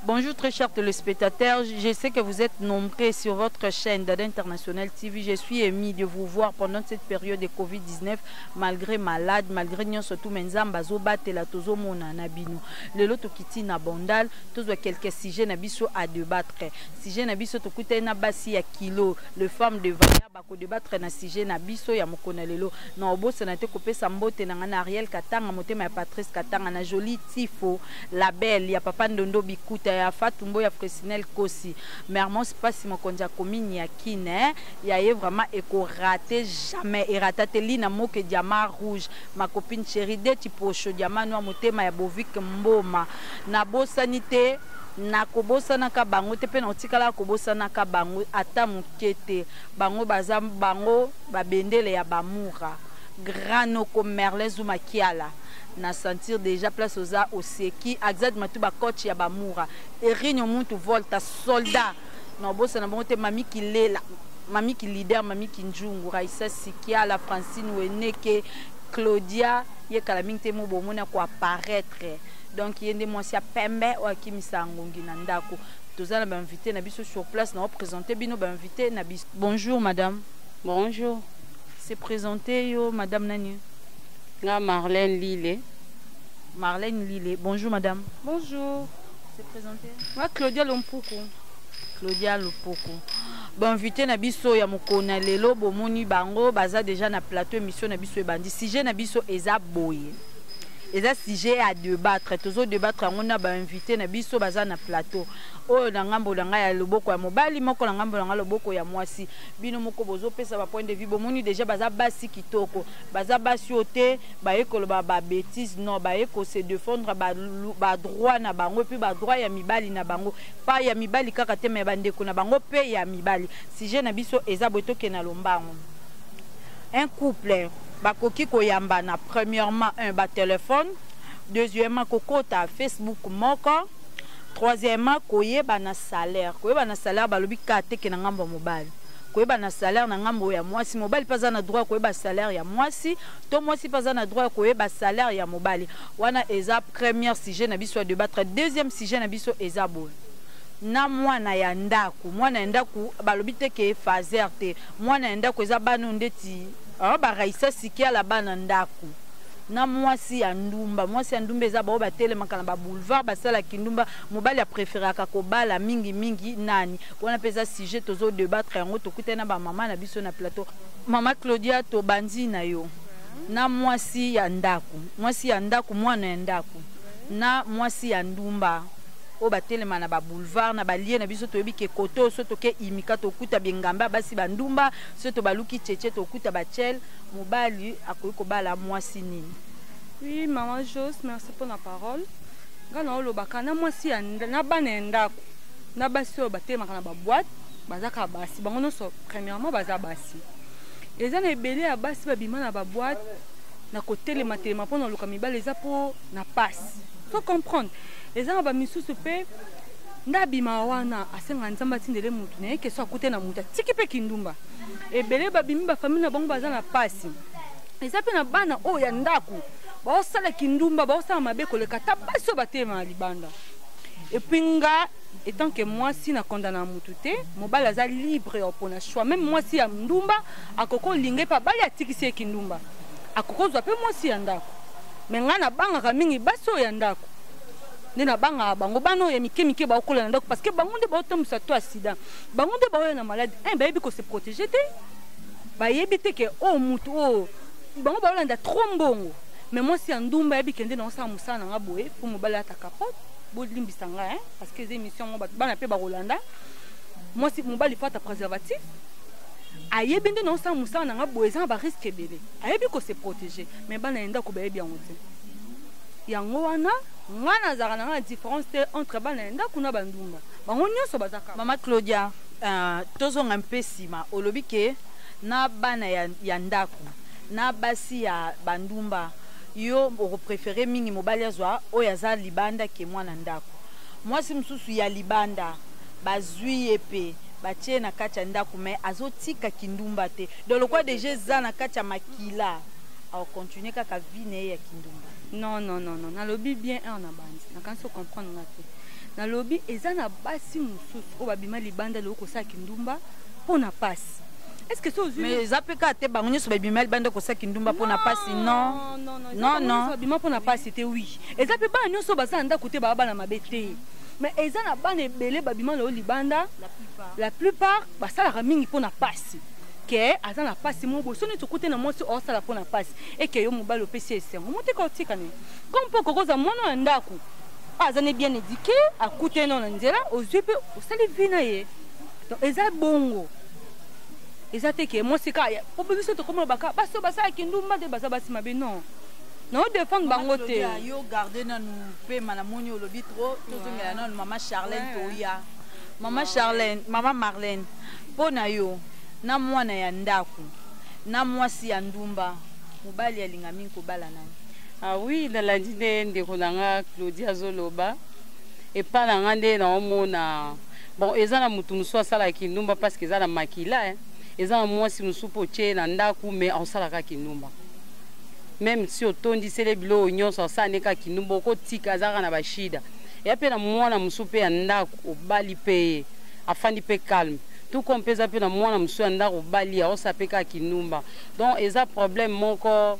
Bonjour très chers téléspectateurs, je sais que vous êtes nombreux sur votre chaîne Dada International TV. Je suis émue de vous voir pendant cette période de Covid-19, malgré malade, malgré nous surtout menzamba zobat et la tozo mona nabino. Le lot kiti na bondal, tous quelques sujets nabiso à débattre. Sujet nabiso to kute na basi ya kilo, le femme de vaya bako débattre na sujet nabiso ya mokona lelo. Na obo senate kopé sambote na ngana Ariel Katanga motema ya Patrice Katanga na joli tifo, la belle ya papa Ndondo Bikuta ya Fatumbo ya Fresinel Kosi. Mais moi c'est pas si mon konja komini ya kine ya ye vraiment eko raté jamais et raté lina moke diamant rouge ma copine chérie de tipo chaud diamant noir motema ya Bovik Mboma na bosanité na kobosana ka bango te pe na otikala kobosana ka bango ata mukete bango bazam bango babendele ya bamura grano comme Merlin Zuma Kiala na sentir déjà place aux a aussi qui exact matuba coach ya bamura et réunion muntu volta soldat na bosa na bonte mami ki lela mami ki leader mami ki njungu Raissa Sikia la Francine Weneke Claudia ye kala mingte mo bomona ko apparaître donc yende moi sia pembe o akimisa ngongi na ndako tozala ba invité na biso sur place na présenter bino ba invité na biso. Bonjour madame. Bonjour. C'est présenté yo madame nani? Nga Marlène Lille. Marlène Lille. Bonjour madame. Bonjour. C'est présenté? Moi Claudia Lompoko. Claudia Lompoko. Bon invité na biso ya mokona lelo bomoni bango baza déjà na plateau émission na biso ebandi. Sujet na biso eza boye. Eza sujet à débattre. Tozo débattre on a ba invité na biso baza na plateau. Oyo na ngambo na ngai ya loboko ya mobali moko na ngambo na ngai loboko ya mwasi. Bino moko bozo pesa ba point de vue bomoni déjà baza basi kitoko. Baza basi ote ba ekolo ba bêtise non ba eko se défendre ba droit na bango puis ba droit ya mibali na bango. Pa ya mibali kaka te me bandeko na bango pe ya mibali. Sujet na biso eza boto ke na lombango. Un couple bakoki koyamba na premièrement un ba téléphone, deuxièmement kokota Facebook moko, troisièmement koyeba na salaire balobi kate ke na ngambo mobali koyeba na salaire na ngambo ya mwasi mobali paza na droit koyeba salaire ya mwasi to mwasi paza na droit koyeba salaire ya mobali wana eza premier sujet na biso débattre. Deuxième sujet na biso eza bon na mwana ya ndaku balobi te ke fazer te mwana ya ndaku eza bano ndeti ba Raissa Sikia la bana ndaku na mwasi ya ndumba eza bao batelemaka na ba boulevard basala kindumba mobali a préféré kakobala mingi nani wana peza sujet tozo débattre yango tokute na ba mama na biso na plateau. Mama Claudia to bandi na yo na mwasi ya ndaku mwana ya ndaku na mwasi ya ndumba o batelema na ba boulevard na balie na biso toyebi ke koto so toke imika tokuta bengamba basi bandumba so to baluki cheche tokuta bachel mobali akoyi kobala mwasi nini. Oui, maman Jos, merci pour la parole. Ngana olobaka na mwasi ya na bana ndako na basi o batelema na ba boîte bazaka basi bango no so premièrement baza basi eza na ebele ya basi babima na ba boîte na kotelema telema pona luka mibale eza po na passe. Faut comprendre les gens ba misusu pe ndabima wana asenga nzamba tindele mutu ne ke so akute na mutu tiki pe kindumba ebele babimi ba famille na bango baza na pasi eza pe na bana o ya ndaku ba osala kindumba ba osala mabe koleka ta baso batema libanda et puis nga étant que moi si na condamna mutu te mobali aza libre opona choix même moi si ya ndumba akoko linge pa bali atikisi kindumba akoko zwa pe moi si ya ndaku mais nga na banga ka mingi baso ya ndaku nena banga bango bano ya mike ba okola na ndako parce que bango nde ba otambusa to accident bango nde ba oya na malade ba yebi ko se protéger te ba yebi te ke o mutu o bango ba olanda trop mbongo mais moi si andumba yebi kende na osa musana nga boye pour mobala ata capote bo limbisa nga parce que les émissions mo bana pe ba Rolanda moi si mobali faut ta préservatif ayebi nde na osa musana nga boye za ba risque bébé ayebi ko se protéger mais bana enda ko ba yebi yango te yango wana ngana zaka na différence entre bana ndaku na bandumba bango nyonso bazaka. Mama Claudia tozonga mpesima olobi ke na bana ya ndaku na basi ya bandumba yo oko préféré mingi mobali azwa oyo aza libanda ke mwana ndaku mwasi msusu ya libanda bazwi epe batie na kati ya ndaku me azotika kindumba te donc lokwa déjà za na kati ya makila a continuer kaka vie ne ya kindumba. Non, non, non, non. Na lobi bien un na bandi. Na kanso comprendre na te. na lobby eza na basi mususu o babima libanda le ko sa kindumba pona passe. Est-ce que ça mais ça peut pas te bangonner sur babima libanda ko sa kindumba pona passe non non babima pona passe c'était oui. Et ça peut pas nyonso bazanda côté baba na mabete. Mais eza na bana ebele babima le libanda la plupart basala mingi pona passe. Que aza na passe mo bo soni to côté na mo si o sala pona passe et que yo mobile PCS. Mo te ko tikane. Comme poko koza mwana ndako. Azane bien éduqué à côté non nzela aux yeux peu au sali vinaye. Donc eza bongo. Eza te que moi c'est ka pour biso to comme baka baso basa kindumba de basa basi mabe non. Non défendre bango te. Yo garder na nous pe malamoni au lobby trop tout ngela non maman Charlène toya. Maman Charlène, maman Marlène. Pona yo na mwana ya ndako. Na mwasi ya ndumba. Mobali alinga mingi ko bala na. Ah oui, dans la dîner de Rolanga Claudia Zoloba et pas la rande na omona. Bon, ezana mutu muso sala kindumba parce que ezana makila hein. Ezana mwasi musu poche na ndaku mais on sala ka kindumba. Même si otondi sele bilo nyonso sa neka kindumba ko tika zaka na bashida. Et après na mwana musu pe ndaku obali pe afandi pe calme. Tout comme pesa pe na mwana musu ndaku obali o sa pe ka kindumba. Donc eza problème moko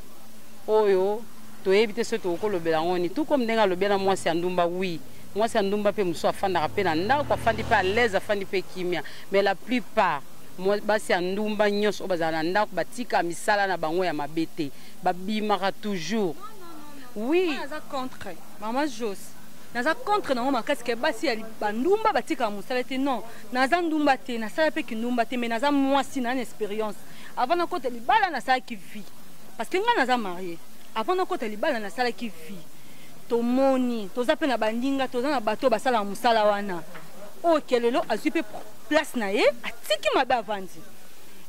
oyo to éviter ce to ko lobela ngoni tout comme ndenga lobela moi c'est ndumba oui moi c'est ndumba pe muso afanda rapena ndako afandi pe à l'aise afandi pe kimia mais la plupart moi ba c'est ndumba nyos obazana ndako batika misala na bango ya mabete babimaka toujours oui naza contre maman Jos naza contre na ngoma kasi ke basi ya bandumba batika musala te non naza ndumba te na sala pe kindumba te mais naza moi si na expérience avant na côté libala na sala ki vie parce que nga naza marié avant na kota libala na sala ki vi to moni to za pe na bandinga to za na bato basala musala wana o kelelo azui pe place na ye atiki mabe avandi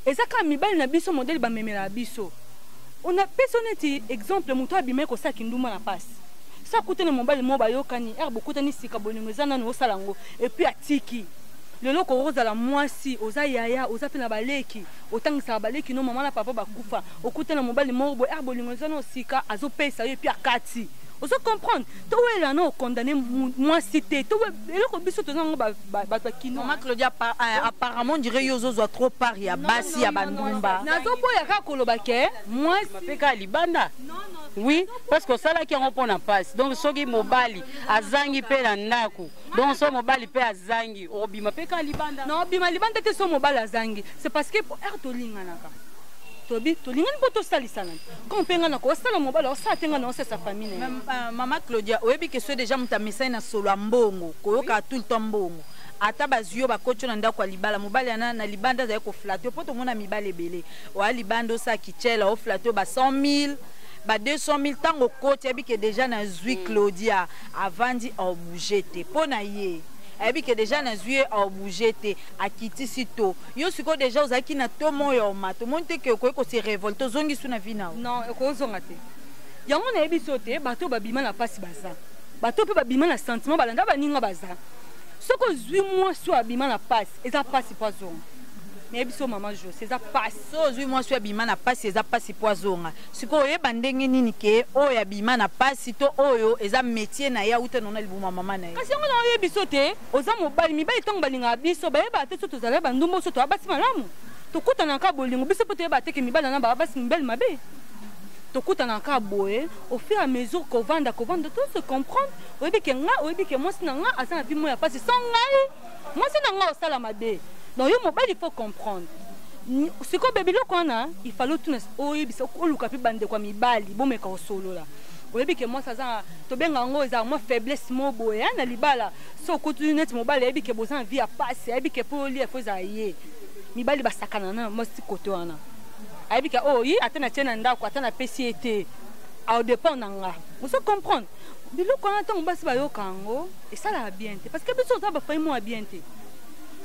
ezaka mibali na biso modèle ba memela biso on a personnalité exemple muto abime ko sa kinduma na passe sa kutene mobali mo bayokani beaucoup tani sika bolingo zana no sala ngo et puis atiki lelo ko rozala mwasi oza yaya oza pe na baleki otangisa baleki no mama na papa bakufa okutana mobali morbo bolingo zano sika azopesa ye puis akati ozo comprendre to wela no condamner mwasi te to lelo ko biso to zango ba kino maman Claudia apparemment dirait yo zo trop par ya basi ya bandumba nazo boya ka koloba ke mwasi pe ka libanda oui parce que ça là qui on pona passe donc soki mobali azangi pe na ndako donc so mobali pe azangi obima pe ka libanda non bima libanda te so mobali azangi c'est parce que pour to linganaka tobi to lingani poto salisana comme penga na ko sala mobali o sa tenga na sa famille maman Claudia oyebi que c'est déjà mutamisa na solo mbongo koyoka tout le temps mbongo ata bazio bakocho na ndako libala mobali ana na libanda za ko flatter poto mona mibale belé wa libanda sa kichela o flatter ba 100 000 ba 200 000 tango coach ebi que déjà na zui Claudia avant dit au bouger te pona ye ebi que déjà na zui au bouger te akiti sito yo siko déjà ozaki na tomo yo mato monte que ko se révolte zongi suna vina non ko zonga te yango na ebi sote bato babima na pasi baza bato pe babima na sentiment balanda baninga baza soko zui moi so abima na pasi eza pasi poison mais biso maman Jo c'est ça passe so zui moi so abima na pasi eza pasi poison siko oyeba ndenge nini ke oyo abima na pasi to oyo eza métier na ya uta nona libuma mama na ye kasi yango na oyo biso te oza mobali mibali tango balinga biso bayeba te so tozala bandumba so to abasi malamu tokutana ka bolingo biso po toyeba te ke mibali na babasi mibali mabe tokutana ka boye au fur et à mesure qu'on vanda tout se comprendre oyebi ke moi si na nga asa na pimo ya pasi sans ngai moi si na nga osala mabe donc yo mobali il faut comprendre siko bebilo kona il fallait tout oyebisa oluka pe bande kwa mibali bomeka osolola oyebi ke moi ça to benga ngo eza moi faiblesse mo boye na libala so kutu net mobali oyebi ke bozan vie ya pasi oyebi ke po li efo za ye mibali basakana na mo si kote wana oyebi ke oyi atana tena ndako atana PCT au dépend nanga vous comprendre bilo kona tango basi bayokango et ça la bien parce que biso ta ba famille mo bien te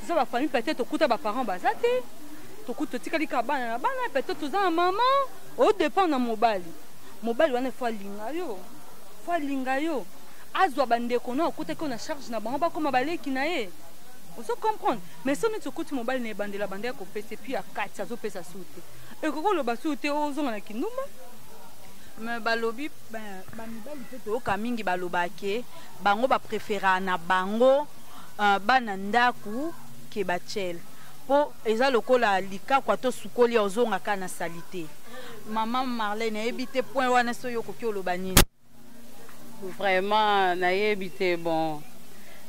ça va famille peut-être okuta ba parents bazate tokuta tikali ka bana peut-être toza maman au dépend na mobali wana faut linga yo azwa bandeko na okuta ko na charge na bango ba koma baleki na ye vous comprendre mais si on tokuti mobali na bandela bandeko ko pese puis a 4 azo pesa soute et koko lo basute ozonga na kinuma mais balobi bamibali mpe toyoka mingi balobake bango bapréféra na bango bana ndaku ke bachele mpo eza lokola likakwa to sukoli ozongaka na salite. Mama Marlène nayebi te point wana so yo koki oloba nini? Vraiment nayebi te bon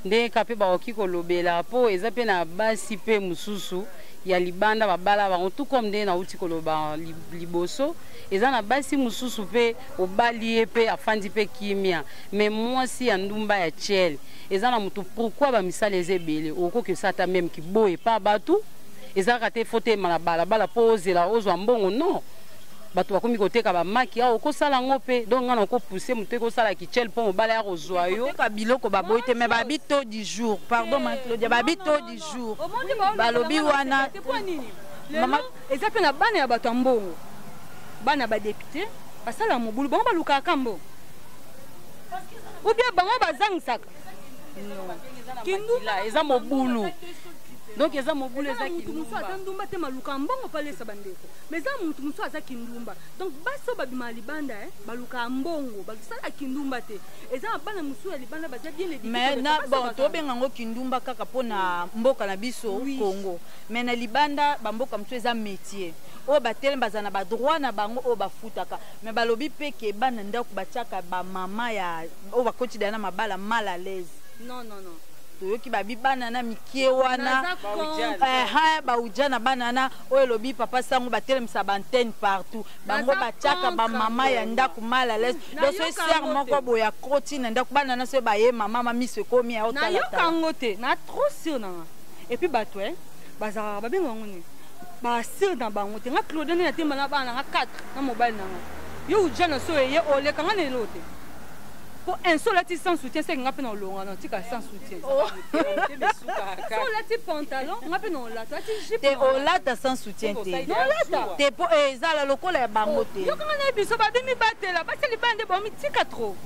nde kape bakoki kolobela mpo eza mpe na basi mpe mosusu ya libanda babala bango tout comme nde nauti koloba liboso eza na basi mosusu mpe obali ye mpe afandi mpe kimia mais mwasi ya ndumba ya tiele eza na motu pourquoi bamisala eza ebele okoki osata meme kiboye pa bato ezalaka te fo tema na balabala mpo ozela ozwa mbongo non bato bakomi koteka bamaki awa okosala yango mpe donc nga na okopuse motu ekosala kichele mpo mobala ya kozwa yo koteka biloko baboyi te mais babito du jour pardon Claudia babito du jour balobi wana mama eza mpe na bana ya bato ya mbongo bana badepute basala mobulu bango balukaka mbongo ubie bango bazangisaka kindula eza mobulu donc eza mobulu eza kindumba ata ndumba te maluka mbongo palesa bandeko mais eza mutu musu aza kindumba donc baso babima libanda baluka mbongo basala kindumba te eza bana musu ya libanda baza bien éduqué mais na bon tobenga ngo kindumba kaka pona mboka na biso Congo mais na libanda bamboka musu eza métier o batele bazana ba droit na bango o bafutaka mais balobi pe ke bana ndako batiaka ba mama ya o bakoti dana mabala mal à l'aise non toyoki babi banana mikie wana baujana banana oyo elobi papa sango batelemisa bantene partout bango batiaka bamama ya ndako mal à l'aise donc so ser moko boye akoti na ndako banana so baye mama miso ekomi ya otalata nayoka yango te na trop sur nanga et puis bato bazalaka babenga yango nini basir na bango te nga Claude nini atemba na bana nga 4 na mobile nanga yo ujana so eye olekanga na elo te pour un seul lati sans soutien c'est nga pe na longa na tika sans soutien so lati pantalon nga pe na lata lati jipe te olata sans soutien te po ezala lokola ya bango te yo kanga na biso babimi batela basali bande bo mitika trop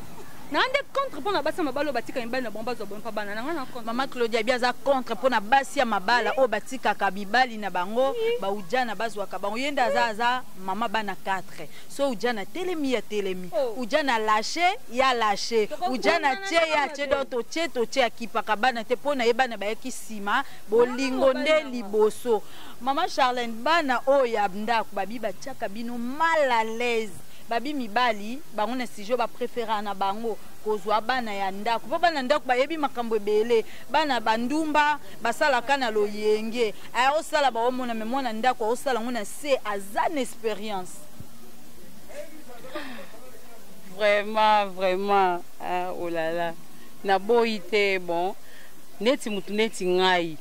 nande contre pona basi mabalo batika mbali na bomba zo bompa bana nanga na contre mama Claudia biaza contre pona basi ya mabala o batika ka bibali na bango ba ujana bazwaka bango yenda zaza mama bana 4 so ujana telemi ya telemi ujana lâché ya lâché ujana tie ya tie to tie akipaka bana te pona yebana ba yakisima bolingo nde liboso mama Charlène bana o ya ndako babi batiaka bino mal à l'aise babi mibali bango na sijo ba préféra na bango kozwa bana ya ndako po bana ndako bayebi makambo ebele bana bandumba basala kana loyenge aya osala ba omona me mona ndako osala ngona se azan expérience vraiment oh là là na boite bon neti mutu neti ngai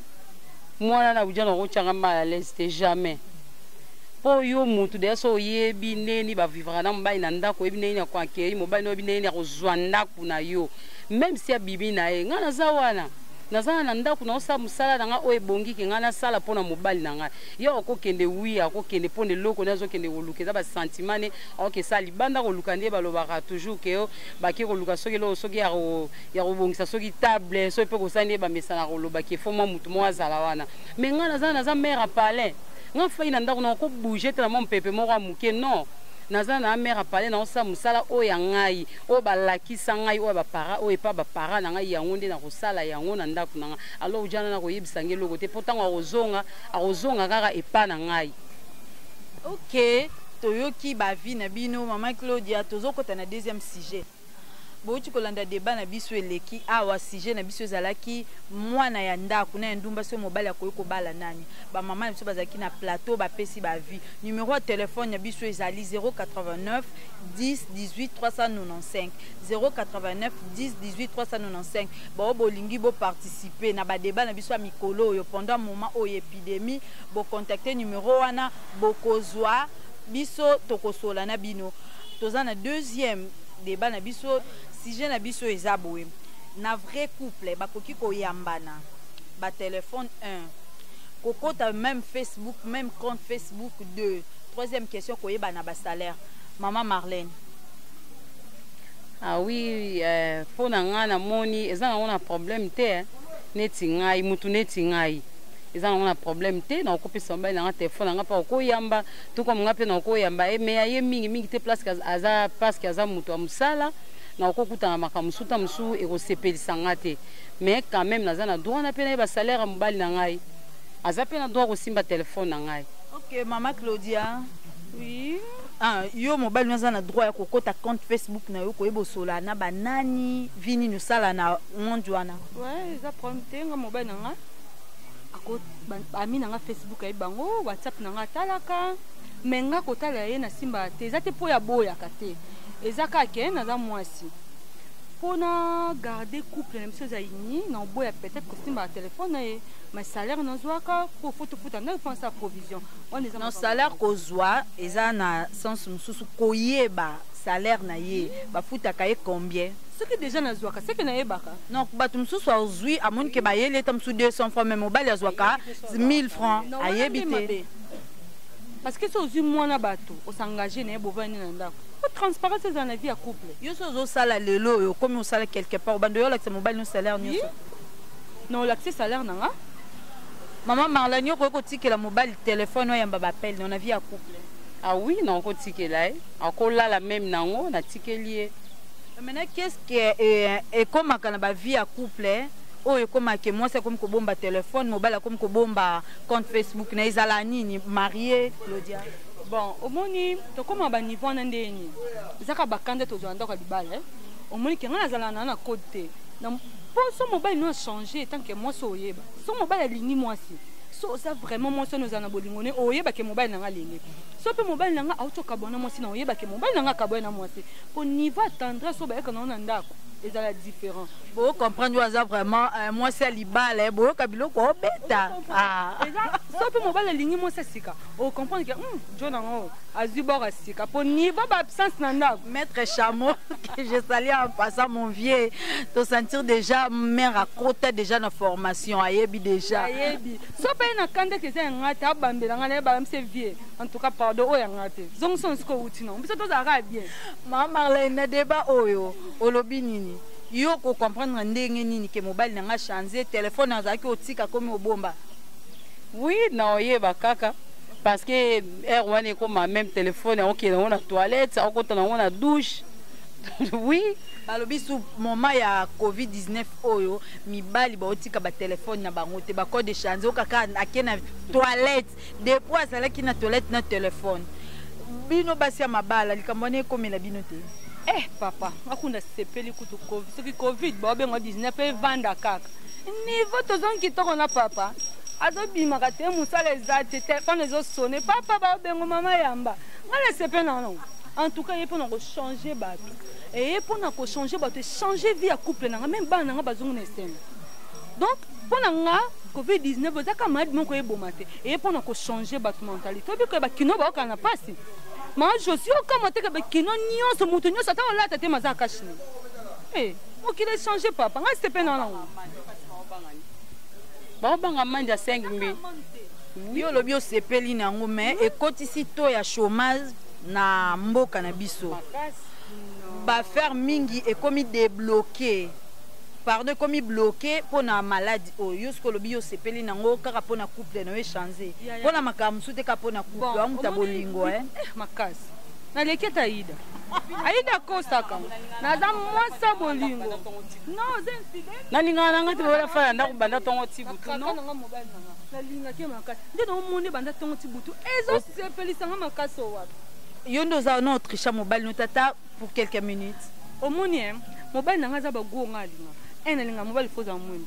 mwana na ujana ko changa mal à l'aise jamais po yo mutu de so yebi neni ba vivra na mbai na ndako yebi neni kwa keri mobali no yebi neni kozwa ndako na yo même si bibi na ye ngana zawana nazana na ndako na osa musala na nga o ebongi ke ngana sala pona mobali na nga yo okokende wi akokende pone loko nazo kende kolukeza ba sentiment ne oke sali banda koluka ndie balobaka toujours ke yo baki koluka soki lo soki ya kobongisa soki table so pe kosani ba mesana koloba ke fo mo mutu mo azala wana mais ngana nazana za mère à palais nga fai na ndako na ko bouger tellement mpepe moko muke non naza na mère à parler na osa musala o ya ngai o balakisa ngai o ba para o epa ba para na ngai yango nde na kosala yango na ndako na ngai alors ujana na koyebisa ngelo te pourtant azonga kaka epa na ngai OK toyoki ba vie na bino mama Claudia tozokota na deuxième sujet bouti kolanda débat na biso eleki awa sujet na biso zalaki mwana ya ndako na ndumba so mobali akoyiko bala nani ba mama na biso bazaki na plateau ba pesi ba vie numéro de téléphone ya biso ezali 089 10 18 395 089 10 18 395 ba bolingi bo participer na ba débat na biso ya mikolo yo pendant moment o épidémie bo contacter numéro wana bokozwa biso tokosola na bino toza na deuxième débat na biso sujet na biso eza boye na vrai couple bakoki koyambana ba téléphone 1 kokota même Facebook même compte Facebook 2 troisième question koyebana ba salaire mama Marlène ah oui pona nga na moni eza na problème te neti ngai mutu neti ngai eza nango na problème te na okopesa mobali nanga telefone nanga mpa okoyamba to kwa monga mpe na okoyamba ye me aye mingi te place aza parceke aza moto ya mosala na okokutana makambo mosusu ta mosusu ekosepelisa nga te mais quand même naza na droit na mpe nayeba salaire ya mobali na ngai aza mpe na droit kosimba telefone na ngai. Ok, mama Claudia. Oui. Ah, yo mobali naza na droit ya kokota compte Facebook na yo koyebosola na banani vini no sala na ngonjo wana. Ouais, eza problème te nga mobali na nga ako bami na nga Facebook ayi bango WhatsApp na nga talaka me nga kotala ye na simba te eza te po ya boyaka te eza kake naza mwasi pona garder couple na biso eza ini na boya peut-être kosimba téléphone na ye mais salaire nazwaka po futa na pense à provision on eza non salaire kozwa eza na sens mususu koyeba salaire na ye bafutaka ye combien ce qui déjà nazwaka c'est que na yebaka non bato mususu azwi amoni ke bayeli eta mususu 200 francs mais mobali azwaka 1000 francs ayebi te parce que so ozwi mwana bato osengage na ye bovani na ndako o transparence eza na vie ya couple yo so ozosala lelo oyo komi osala quelque part obando yo olakisa mobali no salaire nyonso non olakisi salaire na nga Maman Marlène, vous avez la mobile téléphone, vous avez appel, on a vie à couple. Ah oui, non, on a là. Encore là, la même nango, on a ticket lié. Maintenant, qu'est-ce qui est comme quand on a vie à couple? Oh, et comme que moi, c'est comme que bomba téléphone, mobile, comme que bomba compte Facebook, na izalani ni marié, Claudia. Bon, au moni, to comme à niveau en indéni. Zaka bakande to joindre à libale. Au moni qui a zalana na côté. Pour son mobile nous a changé tant que moi soyeba. Son mobile a ligné moi si. So ça vraiment moi so nous en abolingone oyeba que mobile nanga ligné. So pe mobile nanga auto kabona moi si na oyeba que mobile nanga kabona moi si. Pour niveau tendresse so ba que non ndako. Et ça est différent. Bon comprendre ça vraiment moi c'est libale bon kabilo ko beta. Ah. So pe mobile ligné moi c'est sika. O comprendre que John ngo azibora sika. Pour niveau ba absence na ndako. Maître Chameau que je salue en passant mon vieux te sentir déjà mère à côté déjà na formation ayebi déjà. Ayebi. So pe na kande que c'est ngata bambela ngane ba mse vieux. En tout cas pardon o ya ngate. Zong son sko uti non. Biso to za bien. Maman Marlène na débat oyo olobi nini? Yo ko comprendre ndenge nini ke mobile nanga changer téléphone azaki otika comme obomba. Oui, na oyeba kaka parce que wana ko ma même téléphone on ki na toilette, on ko na on douche. Oui, balobi sou moment ya COVID-19 oyo mibali ba otika ba téléphone na bango te ba code changer okaka akena toilette depuis azalaki na toilette na téléphone. Bino basi ya mabala likambone komela bino te. Eh papa, akunda sepeli kutu Covid. Ce qui Covid, ba bengo 19 e vanda kaka. Niveau to zon ki to na papa. Ado bima ka te musala ezate téléphone ezo sonner papa ba bengo mama yamba. Ngala sepe na non. En tout cas, il faut nous changer bateau. Et pour nous changer bateau, changer vie à couple na même ba na bazongo na scène. Donc pour nous COVID-19 vous aka mad mon ko ebomate. Et pour nous changer bateau mentalité. To bi ko ba kino ba kana pasi. Mais je suis au commenté que kino nyonso mutu nyonso ata la tete mazaka chini. Eh, mo ki le changer papa, nga sepe na non. Ba banga manja 5000. Yo lobi o sepeli na ngo mais ekotisi to ya chômage na mboka na biso. Ba faire mingi ekomi débloqué. Pardon, comme bloqué pour na maladie o yo sko lobi yo sepeli na ngo kaka pour na couple na changer. Pour na makamu sute ka pour na couple wa muta bolingo makasi. Na leketa Aïda. Aïda kosaka. Na za mwasa bolingo. Non, zincident. Na linga na ngati wala fa ndako banda tongo tibutu no. Na linga ke makasi. Ndino monde banda tongo tibutu. Ezo sepeli sanga makasi wapi. Yondo za notre chat mobile nous tata pour quelques minutes. Au monien, mobile n'a pas go ngalinga. Enelinga mobile faut en monde.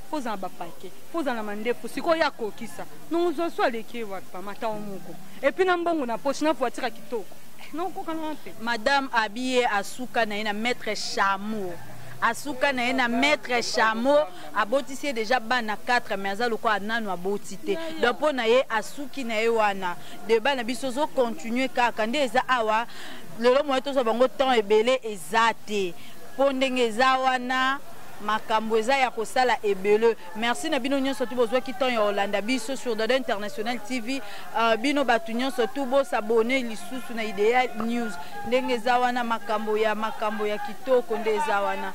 Faut en ba paquet. Faut en amande faut siko ya kokisa. Nous zo so leki wa pa mata omoko. Et puis na mbongo na poche na voiture kitoko. Non ko kanante. Madame habillée asuka na ina maître Chameau. Asuka na ina maître Chameau abotisi déjà bana 4 mais azalo ko ananu abotite. Donc pona ye asuki na ye wana. De bana biso zo continuer kaka nde eza awa lelo mo to so bango temps ebele ezate. Pondenge eza wana makambo eza ya kosala ebele. Merci na bino nyonso tu bozwa ki temps ya Hollanda biso sur Dada International TV. Bino batu nyonso tu bo s'abonner lisusu na Ideal News. Ndenge eza wana makambo ya kitoko nde eza wana.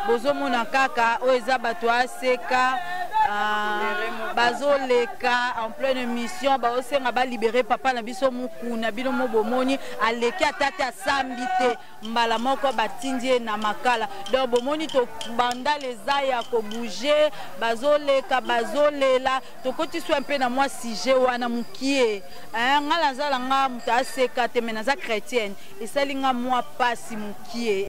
Bozo mona kaka o eza batu aseka bazoleka en pleine émission baosenga balibere papa na biso mukuna bino mobomoni aleki atate asambi te mbala moko batindi na makala donc bomoni to banda leza ya kobouger bazoleka bazolela tokoti so un peu na moi sujet wana mukie ngala nzala nga muta aseka te menaza chrétienne esalinga moi pasi mukie